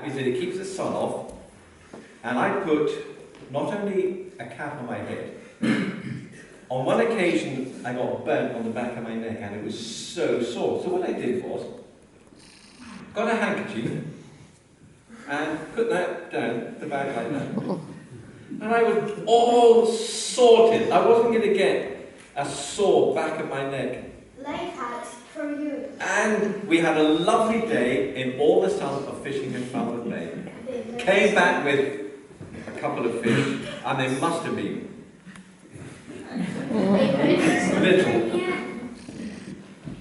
is that it keeps the sun off, and I put not only a cap on my head, on one occasion I got burnt on the back of my neck and it was so sore. So what I did was, got a handkerchief and put that down the back like that. And I was all sorted. I wasn't going to get a sore back of my neck. Life hacks for you. And we had a lovely day in all the sun of fishing in Falmouth Bay. Came back with a couple of fish, and they must have been little.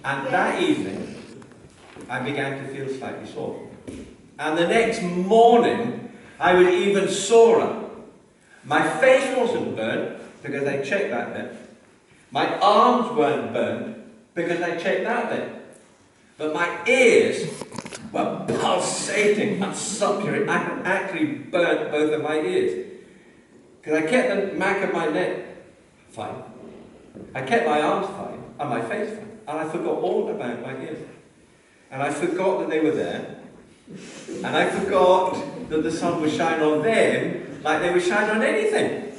And that evening, I began to feel slightly sore. And the next morning, I was even sorer. My face wasn't burnt, because I checked that bit. My arms weren't burnt, because I checked that bit. But my ears were pulsating and succulent. I had actually burnt both of my ears. Because I kept the back of my neck fine. I kept my arms fine, and my face fine. And I forgot all about my ears. And I forgot that they were there. And I forgot that the sun would shine on them like they would shine on anything.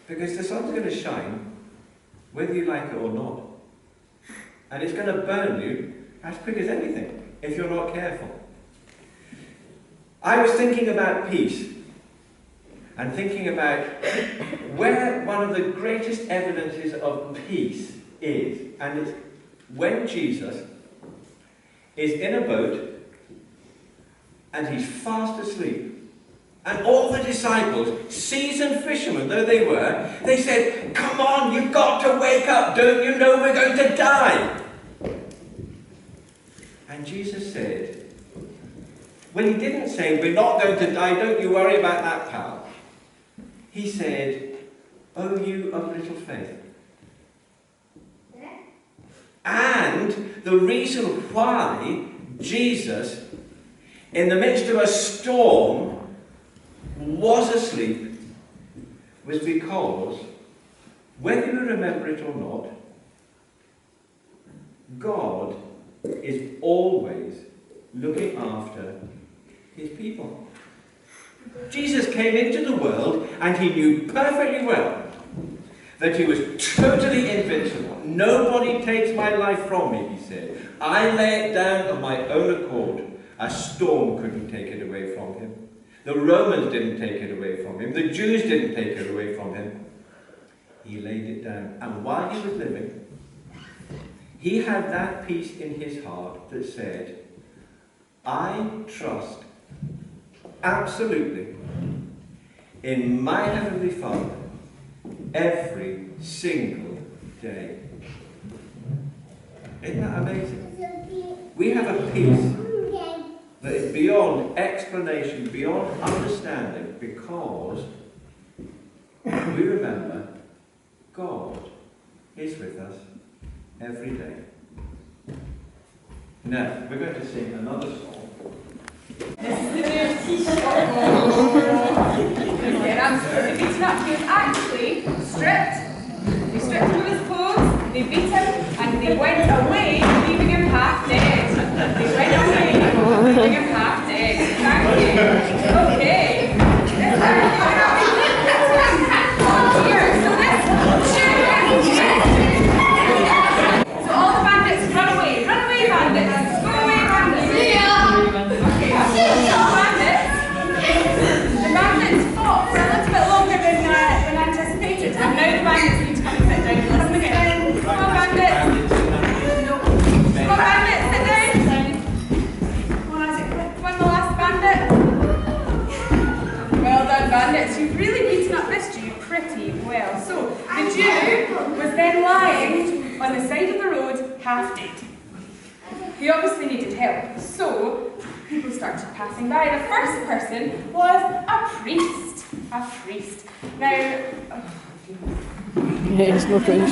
Because the sun's going to shine whether you like it or not. And it's going to burn you as quick as anything if you're not careful. I was thinking about peace and thinking about where one of the greatest evidences of peace is. And it's when Jesus is in a boat and he's fast asleep. And all the disciples, seasoned fishermen though they were, they said, "Come on, you've got to wake up. Don't you know we're going to die?" And Jesus said, well, he didn't say, "We're not going to die, don't you worry about that, pal." He said, "Oh, you of little faith." And the reason why Jesus, in the midst of a storm, was asleep was because, whether you remember it or not, God is always looking after his people. Jesus came into the world and he knew perfectly well that he was totally invincible. "Nobody takes my life from me," he said. "I lay it down of my own accord. A storm couldn't take it away from him. The Romans didn't take it away from him. The Jews didn't take it away from him. He laid it down. And while he was living, he had that peace in his heart that said, I trust absolutely in my Heavenly Father every single day." Isn't that amazing? We have a peace that is beyond explanation, beyond understanding, because we remember God is with us every day. Now, we're going to sing another song. This is the new t-shirt. Okay, absolutely beaten up. He was actually stripped. They stripped him of his clothes, they beat him, and they went away, leaving him half dead. They went away, leaving him half dead. Thank you. Okay. So all the bandits, run away bandits. Go away bandits. Okay, the bandits fought for a little bit longer than anticipated, and now the bandits need to come and sit down and listen again. Come on bandits. Come on bandits, sit down. Come on, the last bandit. Well done bandits, you've really beaten up this Jew pretty well. So, the Jew was then lying on the side of the road, half dead. He obviously needed help, so people started passing by. The first person was a priest. A priest. Now, it's not really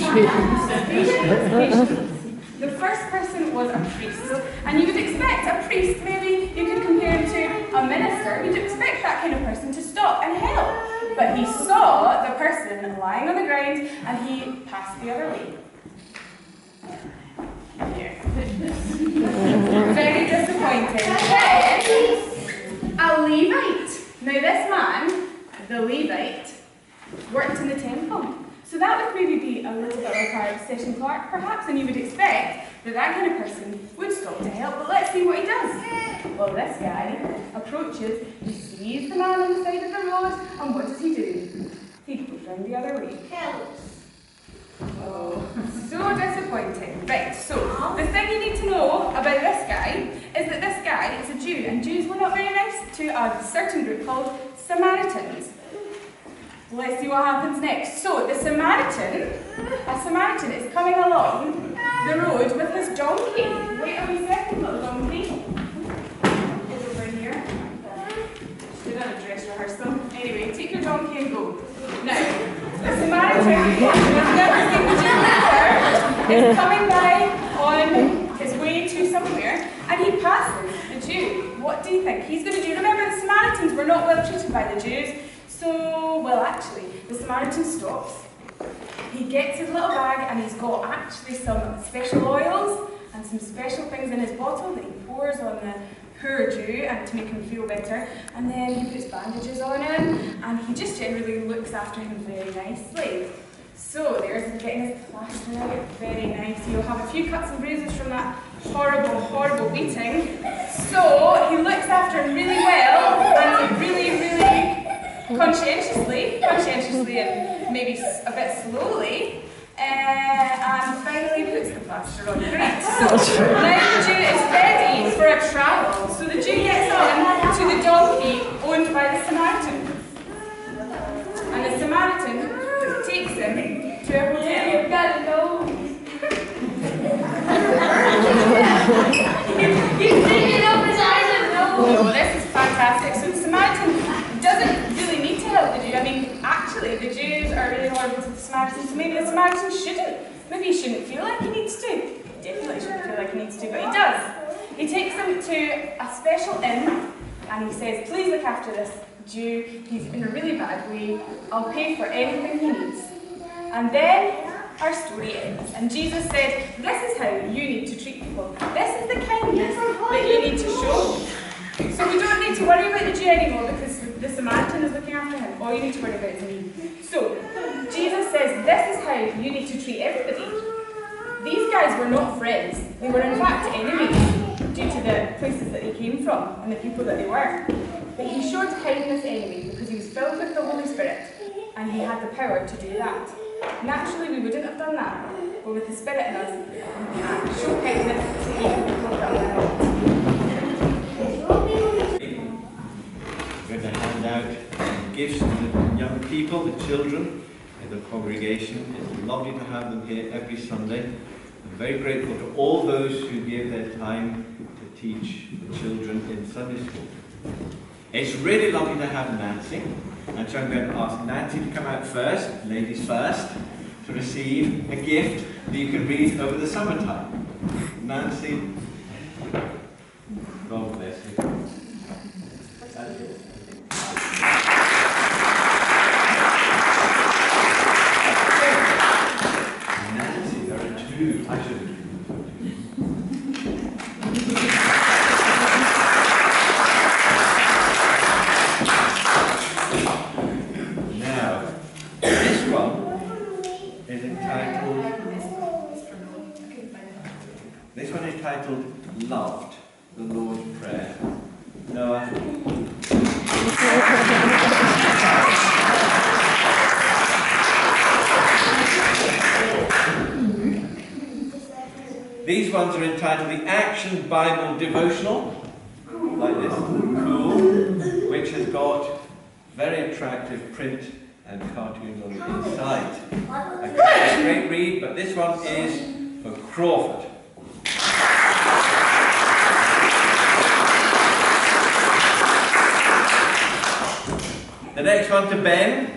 the first person was a priest. And you would expect a priest, maybe you could compare him to a minister, you'd expect that kind of person to stop and help. But he saw the person lying on the ground and he passed the other way. Yeah. Very disappointed. disappointing. Then, a Levite. Now this man, the Levite, worked in the temple. So that would maybe be a little bit like our session clerk, perhaps, and you would expect that that kind of person would stop to help. But let's see what he does. Well, this guy approaches, he sees the man on the side of the road, and what does he do? He goes round the other way. Oh, so disappointing. Right, so the thing you need to know about this guy is that this guy is a Jew, and Jews were not very nice to a certain group called Samaritans. Let's see what happens next. So, a Samaritan is coming along the road with his donkey. Wait a wee second, little donkey. It's over here. Should have done a dress rehearsal. Anyway, take your donkey and go. Now, the Samaritan, who's never seen the Jew before, is coming by on his way to somewhere, and he passes the Jew. What do you think he's going to do? Remember, the Samaritans were not well treated by the Jews. So, well actually, the Samaritan stops. He gets his little bag and he's got actually some special oils and some special things in his bottle that he pours on the poor Jew and to make him feel better. And then he puts bandages on him and he just generally looks after him very nicely. So there's getting his plaster out, very nice. He'll have a few cuts and bruises from that horrible, horrible beating. So he looks after him really well and really conscientiously and maybe a bit slowly, and finally puts the plaster on. Great. So now the Jew is ready for a travel. So the Jew gets on to the donkey owned by the Samaritan, and the Samaritan takes him to a hotel. You've got to know. He's taking up his eyes and nose. Oh, this is fantastic. So the Samaritan doesn't really need to help the Jew. I mean, actually, the Jews are really horrible to the Samaritans, so maybe the Samaritan shouldn't. Maybe he shouldn't feel like he needs to. He definitely shouldn't feel like he needs to, but he does. He takes him to a special inn, and he says, please look after this Jew. He's in a really bad way. I'll pay for anything he needs. And then our story ends. And Jesus said, this is how you need to treat people. This is the kindness that you need to show. So we don't need to worry about the Jew anymore because the Samaritan is looking after him. All you need to worry about is me. So, Jesus says this is how you need to treat everybody. These guys were not friends. They were in fact enemies due to the places that they came from and the people that they were. But he showed kindness anyway because he was filled with the Holy Spirit and he had the power to do that. Naturally, we wouldn't have done that, but with the Spirit in us, we can show kindness to people that are not. We're going to hand out gifts to the young people, the children in the congregation. It's lovely to have them here every Sunday. I'm very grateful to all those who give their time to teach the children in Sunday school. It's really lovely to have Nancy, and so I'm going to ask Nancy to come out first, ladies first, to receive a gift that you can read over the summertime. Nancy, God bless you. Nancy, there are two. I should. Now, this one is entitled. This one is titled "Loved," the Lord's Prayer. Noah. These ones are entitled the Action Bible Devotional, like this, cool, which has got very attractive print and cartoons on the inside. A great read, but this one is for Crawford. The next one to Ben.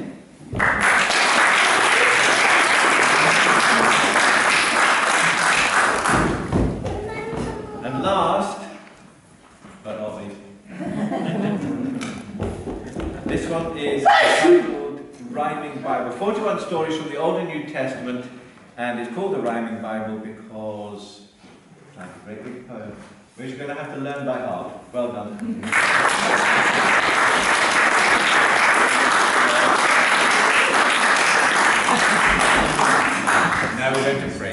And last, but not least, this one is titled Rhyming Bible. 41 stories from the Old and New Testament, and it's called the Rhyming Bible because it's like a great big poem which you're going to have to learn by heart. Well done. Now we're going to pray.